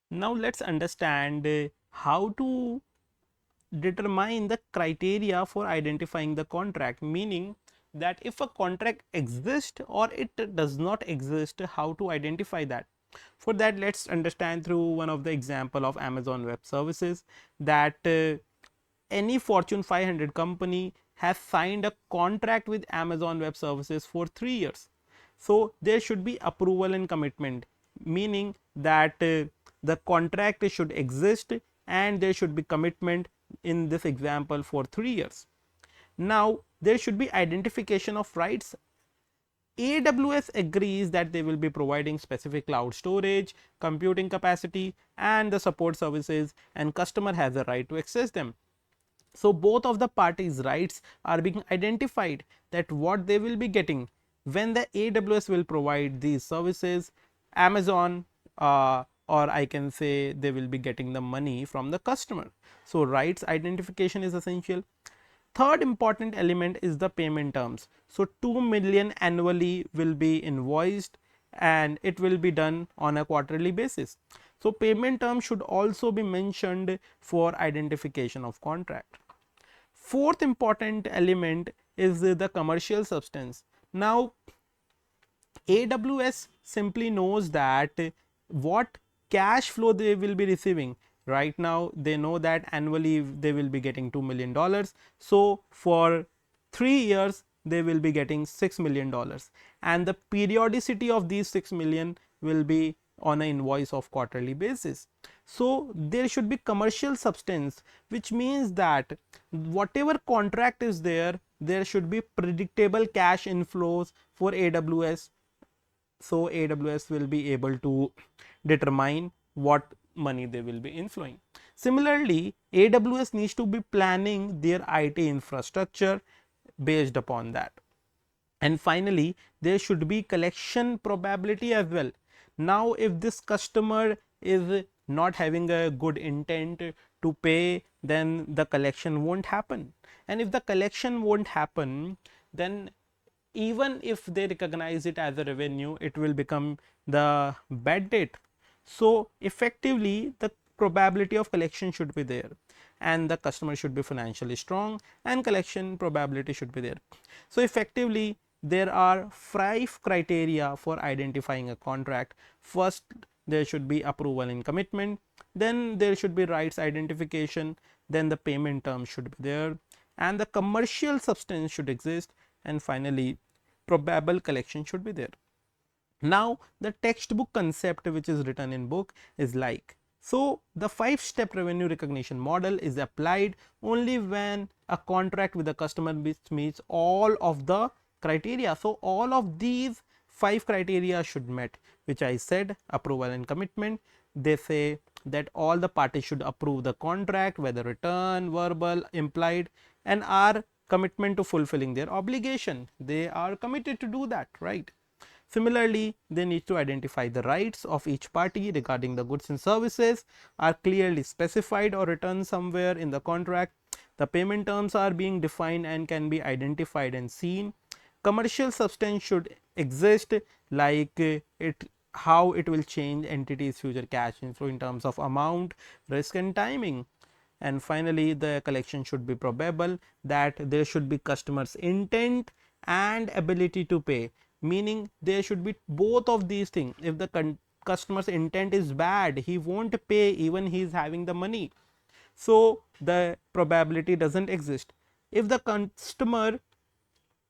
Now let's understand how to determine the criteria for identifying the contract, meaning that if a contract exists or it does not exist, how to identify that. For that, let's understand through one of the example of Amazon Web Services, that any Fortune 500 company has signed a contract with Amazon Web Services for 3 years. So there should be approval and commitment, meaning that the contract should exist and there should be commitment in this example for 3 years. Now there should be identification of rights. AWS agrees that they will be providing specific cloud storage, computing capacity and the support services, and customer has a right to access them. So both of the parties' rights are being identified, that what they will be getting when the AWS will provide these services, Amazon or I can say they will be getting the money from the customer. So rights identification is essential. Third important element is the payment terms. So 2 million annually will be invoiced and it will be done on a quarterly basis. So payment term should also be mentioned for identification of contract. Fourth important element is the commercial substance. Now AWS simply knows that what cash flow they will be receiving. Right now they know that annually they will be getting $2 million. So for 3 years they will be getting $6 million, and the periodicity of these 6 million will be on an invoice of quarterly basis. So there should be commercial substance, which means that whatever contract is there, there should be predictable cash inflows for AWS. So AWS will be able to determine what money they will be inflowing. Similarly, AWS needs to be planning their IT infrastructure based upon that. And finally, there should be collection probability as well. Now if this customer is not having a good intent to pay, then the collection won't happen, and if the collection won't happen, then even if they recognize it as a revenue, it will become the bad debt. So effectively the probability of collection should be there, and the customer should be financially strong, and collection probability should be there. So effectively there are 5 criteria for identifying a contract. First, there should be approval and commitment, then there should be rights identification, then the payment term should be there, and the commercial substance should exist, and finally probable collection should be there. Now the textbook concept which is written in book is like, so the 5-step revenue recognition model is applied only when a contract with a customer meets all of the criteria. So all of these 5 criteria should met, which I said: approval and commitment. They say that all the parties should approve the contract, whether written, verbal, implied, and are commitment to fulfilling their obligation. They are committed to do that, right? Similarly, they need to identify the rights of each party regarding the goods and services are clearly specified or written somewhere in the contract. The payment terms are being defined and can be identified and seen. Commercial substance should exist, like it how it will change entities future cash inflow in terms of amount, risk and timing. And finally the collection should be probable, that there should be customers intent and ability to pay, meaning there should be both of these things. If the customer's intent is bad, he won't pay even he is having the money, so the probability doesn't exist. If the customer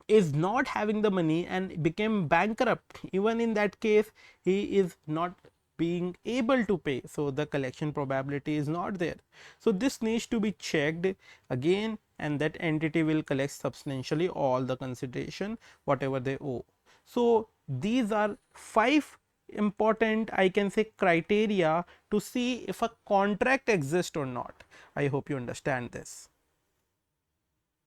is not having the money and became bankrupt, even in that case he is not being able to pay, so the collection probability is not there. So this needs to be checked again, and that entity will collect substantially all the consideration whatever they owe. So these are 5 important, I can say, criteria to see if a contract exists or not. I hope you understand this.